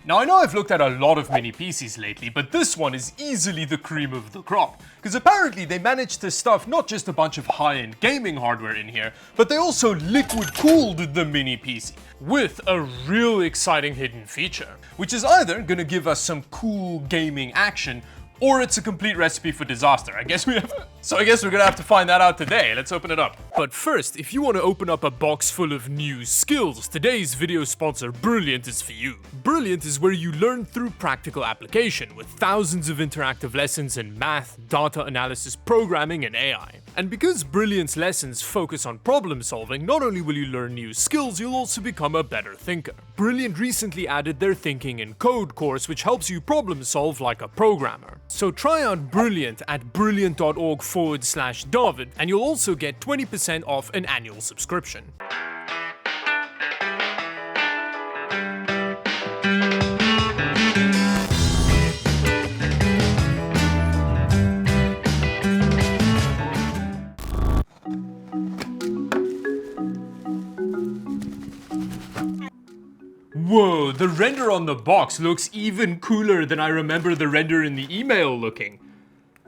Now I know I've looked at a lot of mini PCs lately, but this one is easily the cream of the crop. Because apparently they managed to stuff not just a bunch of high-end gaming hardware in here, but they also liquid-cooled the mini PC with a real exciting hidden feature, which is either gonna give us some cool gaming action, or it's a complete recipe for disaster. I guess we're gonna have to find that out today. Let's open it up. But first, if you want to open up a box full of new skills, today's video sponsor, Brilliant, is for you. Brilliant is where you learn through practical application with thousands of interactive lessons in math, data analysis, programming, and AI. And because Brilliant's lessons focus on problem solving, not only will you learn new skills, you'll also become a better thinker. Brilliant recently added their Thinking in Code course, which helps you problem solve like a programmer. So try out Brilliant at brilliant.org/Dawid, and you'll also get 20% off an annual subscription. Whoa, the render on the box looks even cooler than I remember the render in the email looking.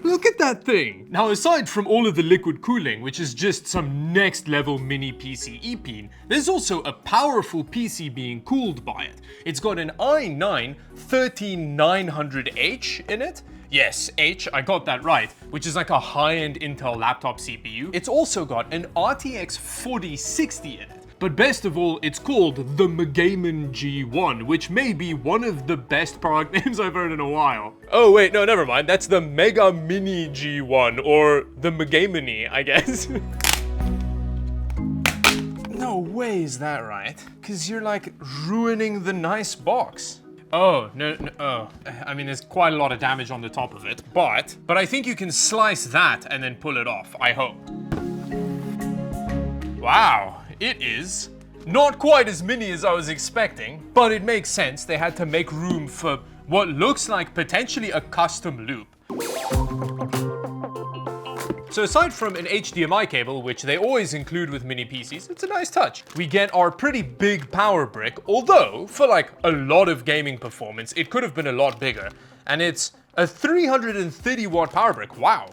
Look at that thing! Now, aside from all of the liquid cooling, which is just some next level mini PC e-peen, there's also a powerful PC being cooled by it. It's got an i9-13900H in it. Yes, H, I got that right, which is like a high-end Intel laptop CPU. It's also got an RTX 4060 in it. But best of all, it's called the Mctenthiddy G1, which may be one of the best product names I've heard in a while. Oh wait, no, never mind. That's the Mega Mini G1, or the Mctenthiddy, I guess. No way is that right? Because you're like ruining the nice box. Oh, no, oh. I mean, there's quite a lot of damage on the top of it, but I think you can slice that and then pull it off, I hope. Wow. It is not quite as mini as I was expecting, but it makes sense. They had to make room for what looks like potentially a custom loop. So aside from an HDMI cable, which they always include with mini PCs, it's a nice touch. We get our pretty big power brick, although for like a lot of gaming performance, it could have been a lot bigger. And it's a 330 watt power brick. Wow.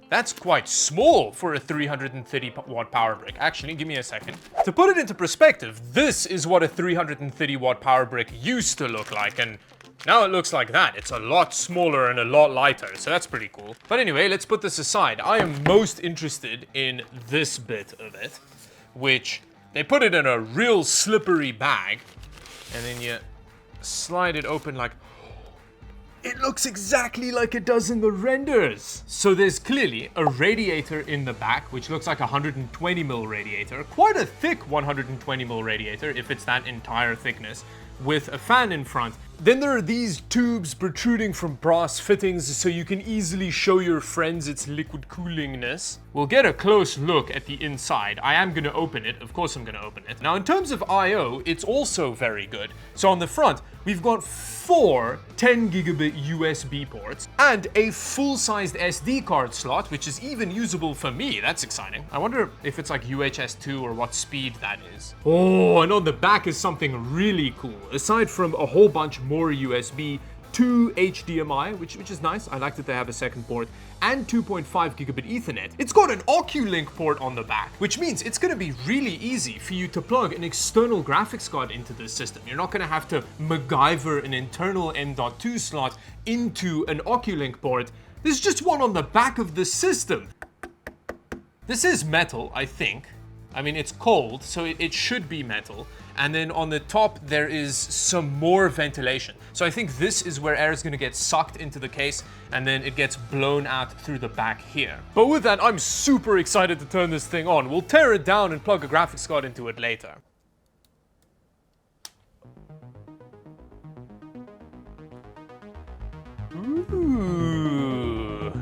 That's quite small for a 330 watt power brick. Actually, give me a second. To put it into perspective, this is what a 330 watt power brick used to look like, and now it looks like that. It's a lot smaller and a lot lighter, so that's pretty cool. But anyway, let's put this aside. I am most interested in this bit of it, which they put it in a real slippery bag, and then you slide it open like... It looks exactly like it does in the renders. So there's clearly a radiator in the back, which looks like a 120mm radiator. Quite a thick 120mm radiator, if it's that entire thickness, with a fan in front. Then there are these tubes protruding from brass fittings so you can easily show your friends its liquid coolingness. We'll get a close look at the inside. I am gonna open it, of course I'm gonna open it. Now in terms of I/O, it's also very good. So on the front, we've got 4 10 gigabit USB ports and a full-sized SD card slot, which is even usable for me. That's exciting. I wonder if it's like UHS 2 or what speed that is. Oh, and on the back is something really cool. Aside from a whole bunch more USB, 2 HDMI, which is nice. I like that they have a second port, and 2.5 gigabit Ethernet. It's got an Oculink port on the back, which means it's going to be really easy for you to plug an external graphics card into this system. You're not going to have to MacGyver an internal M.2 slot into an Oculink port. There's just one on the back of the system. This is metal, I think. I mean, it's cold, so it should be metal. And then on the top, there is some more ventilation. So I think this is where air is gonna get sucked into the case, and then it gets blown out through the back here. But with that, I'm super excited to turn this thing on. We'll tear it down and plug a graphics card into it later. Ooh.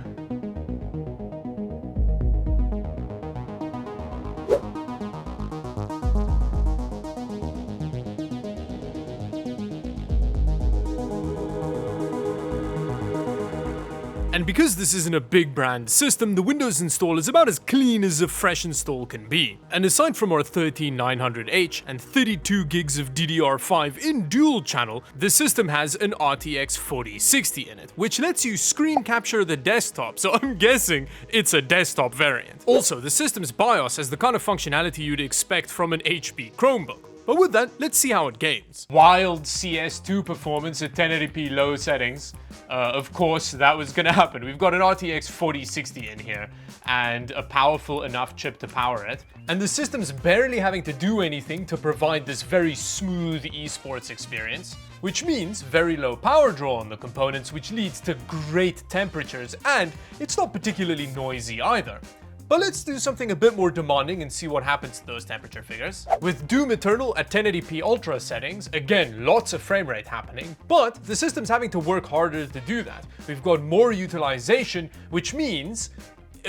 And because this isn't a big brand system, the Windows install is about as clean as a fresh install can be. And aside from our 13900H and 32 gigs of DDR5 in dual channel, the system has an RTX 4060 in it, which lets you screen capture the desktop, so I'm guessing it's a desktop variant. Also, the system's BIOS has the kind of functionality you'd expect from an HP Chromebook. But with that, let's see how it games. Wild CS2 performance at 1080p low settings. Of course, that was gonna happen. We've got an RTX 4060 in here and a powerful enough chip to power it. And the system's barely having to do anything to provide this very smooth esports experience, which means very low power draw on the components, which leads to great temperatures, and it's not particularly noisy either. But let's do something a bit more demanding and see what happens to those temperature figures. With Doom Eternal at 1080p Ultra settings, again, lots of frame rate happening, but the system's having to work harder to do that. We've got more utilization, which means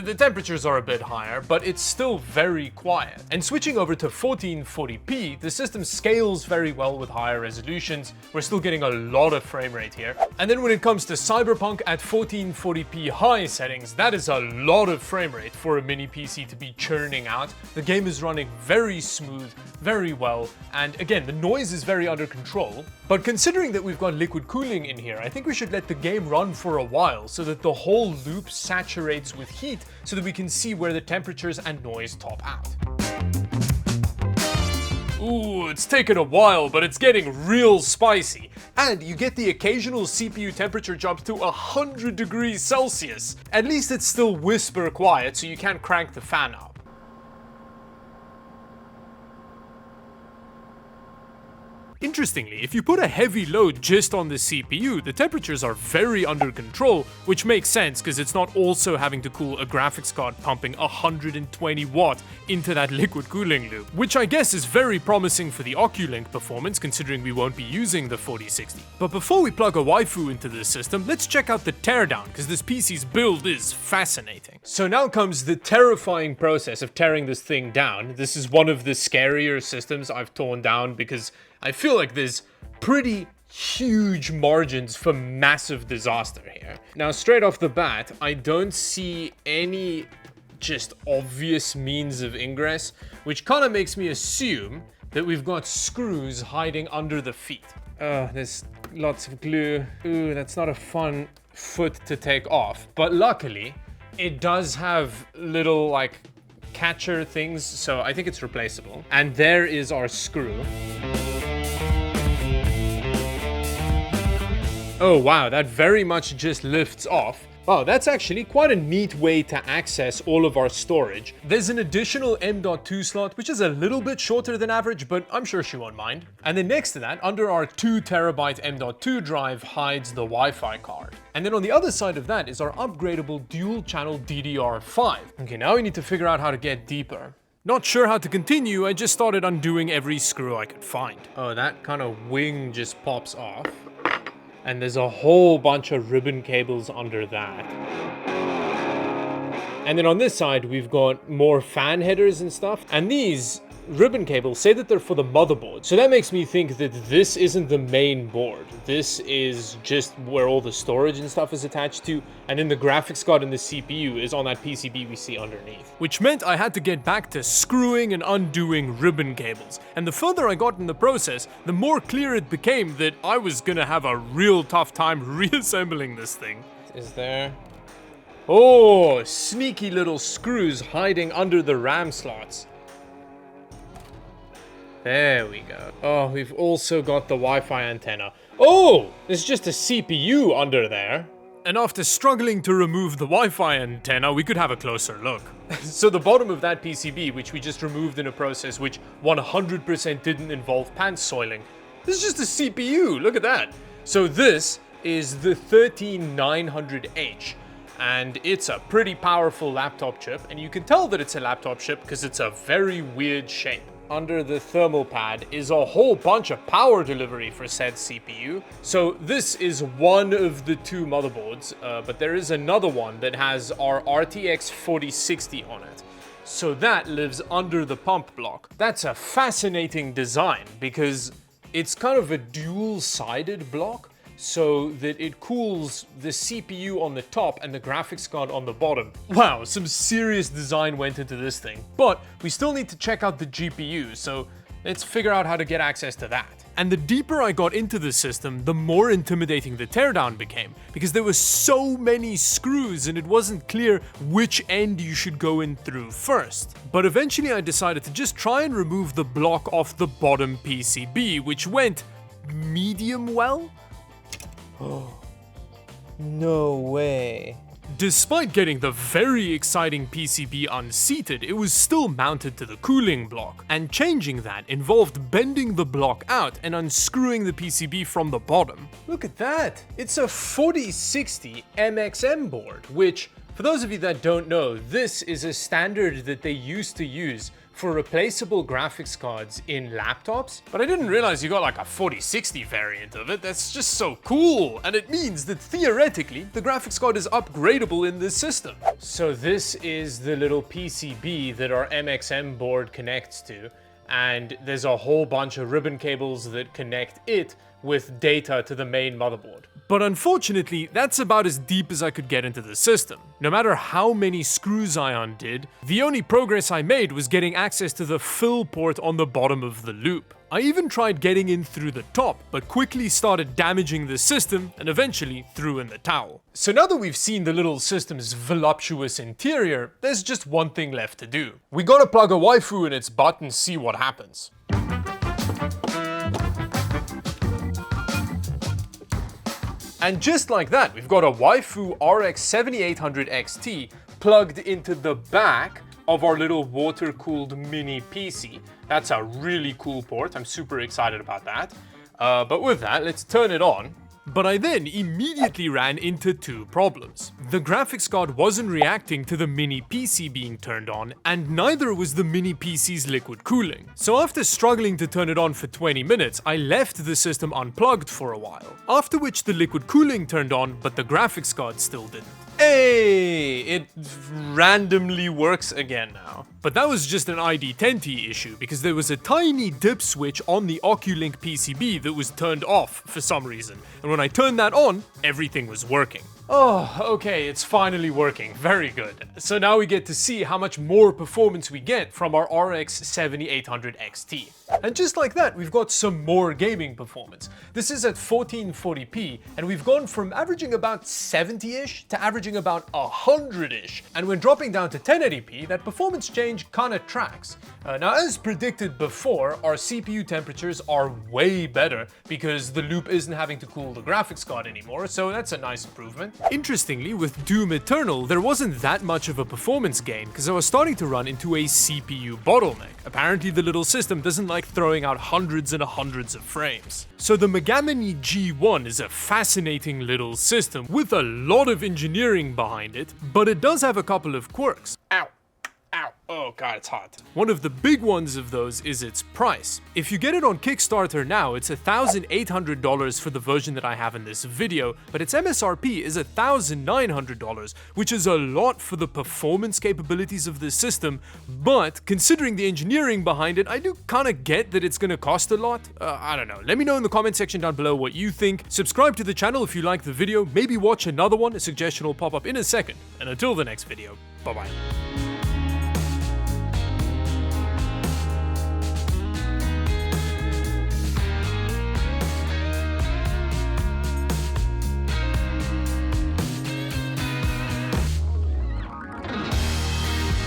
the temperatures are a bit higher, but it's still very quiet. And switching over to 1440p, the system scales very well with higher resolutions. We're still getting a lot of frame rate here. And then when it comes to Cyberpunk at 1440p high settings, that is a lot of frame rate for a mini PC to be churning out. The game is running very smooth, very well, and again, the noise is very under control. But considering that we've got liquid cooling in here, I think we should let the game run for a while so that the whole loop saturates with heat so that we can see where the temperatures and noise top out. Ooh, it's taken a while, but it's getting real spicy. And you get the occasional CPU temperature jump to 100 degrees Celsius. At least it's still whisper quiet, so you can't crank the fan up. Interestingly, if you put a heavy load just on the CPU, the temperatures are very under control, which makes sense because it's not also having to cool a graphics card pumping 120 watt into that liquid cooling loop, which I guess is very promising for the Oculink performance considering we won't be using the 4060. But before we plug a waifu into this system, let's check out the teardown because this PC's build is fascinating. So now comes the terrifying process of tearing this thing down. This is one of the scarier systems I've torn down because I feel like there's pretty huge margins for massive disaster here. Now, straight off the bat, I don't see any just obvious means of ingress, which kind of makes me assume that we've got screws hiding under the feet. There's lots of glue. Ooh, that's not a fun foot to take off. But luckily, it does have little, like, catcher things, so I think it's replaceable. And there is our screw. Oh wow, that very much just lifts off. Wow, that's actually quite a neat way to access all of our storage. There's an additional M.2 slot, which is a little bit shorter than average, but I'm sure she won't mind. And then next to that, under our 2TB M.2 drive hides the Wi-Fi card. And then on the other side of that is our upgradable dual-channel DDR5. Okay, now we need to figure out how to get deeper. Not sure how to continue, I just started undoing every screw I could find. Oh, that kind of wing just pops off. And there's a whole bunch of ribbon cables under that. And then on this side, we've got more fan headers and stuff. And these ribbon cables say that they're for the motherboard. So that makes me think that this isn't the main board. This is just where all the storage and stuff is attached to. And then the graphics card and the CPU is on that PCB we see underneath. Which meant I had to get back to screwing and undoing ribbon cables. And the further I got in the process, the more clear it became that I was gonna have a real tough time reassembling this thing. Is there? Oh, sneaky little screws hiding under the RAM slots. There we go. Oh, we've also got the Wi-Fi antenna. Oh, there's just a CPU under there. And after struggling to remove the Wi-Fi antenna, we could have a closer look. So the bottom of that PCB, which we just removed in a process which 100% didn't involve pants soiling, this is just a CPU, look at that. So this is the 13900H. And it's a pretty powerful laptop chip, and you can tell that it's a laptop chip because it's a very weird shape. Under the thermal pad is a whole bunch of power delivery for said CPU. So this is one of the two motherboards, but there is another one that has our RTX 4060 on it. So that lives under the pump block. That's a fascinating design because it's kind of a dual-sided block. so that it cools the CPU on the top and the graphics card on the bottom. Wow, some serious design went into this thing. But we still need to check out the GPU, so let's figure out how to get access to that. And the deeper I got into the system, the more intimidating the teardown became, because there were so many screws and it wasn't clear which end you should go in through first. But eventually I decided to just try and remove the block off the bottom PCB, which went medium well. Oh, no way. Despite getting the very exciting PCB unseated, it was still mounted to the cooling block, and changing that involved bending the block out and unscrewing the PCB from the bottom. Look at that! It's a 4060 MXM board, which, for those of you that don't know, this is a standard that they used to use for replaceable graphics cards in laptops. But I didn't realize you got like a 4060 variant of it. That's just so cool. And it means that theoretically, the graphics card is upgradable in this system. So this is the little PCB that our MXM board connects to. And there's a whole bunch of ribbon cables that connect it with data to the main motherboard. But unfortunately, that's about as deep as I could get into the system. No matter how many screws I undid, the only progress I made was getting access to the fill port on the bottom of the loop. I even tried getting in through the top, but quickly started damaging the system and eventually threw in the towel. So now that we've seen the little system's voluptuous interior, there's just one thing left to do. We gotta plug a waifu in its butt and see what happens. And just like that, we've got a waifu RX 7800 XT plugged into the back of our little water-cooled mini PC. That's a really cool port. I'm super excited about that. But with that, let's turn it on. But I then immediately ran into two problems. The graphics card wasn't reacting to the mini PC being turned on, and neither was the mini PC's liquid cooling. So after struggling to turn it on for 20 minutes, I left the system unplugged for a while. After which the liquid cooling turned on, but the graphics card still didn't. Hey, it randomly works again now. But that was just an ID10T issue, because there was a tiny dip switch on the Oculink PCB that was turned off for some reason. And when I turned that on, everything was working. Oh, okay, it's finally working. Very good. So now we get to see how much more performance we get from our RX 7800 XT. And just like that, we've got some more gaming performance. This is at 1440p, and we've gone from averaging about 70-ish to averaging about 100-ish. And when dropping down to 1080p, that performance change kinda tracks. Now, as predicted before, our CPU temperatures are way better because the loop isn't having to cool the graphics card anymore, so that's a nice improvement. Interestingly, with Doom Eternal, there wasn't that much of a performance gain because I was starting to run into a CPU bottleneck. Apparently, the little system doesn't like throwing out hundreds and hundreds of frames. So the Mctenthiddy G1 is a fascinating little system with a lot of engineering behind it, but it does have a couple of quirks. Ow. Ow. Oh god, it's hot. One of the big ones of those is its price. If you get it on Kickstarter now, it's $1,800 for the version that I have in this video, but its MSRP is $1,900, which is a lot for the performance capabilities of this system, but considering the engineering behind it, I do kinda get that it's gonna cost a lot. I don't know. Let me know in the comment section down below what you think. Subscribe to the channel if you like the video, maybe watch another one, a suggestion will pop up in a second, and until the next video, bye bye.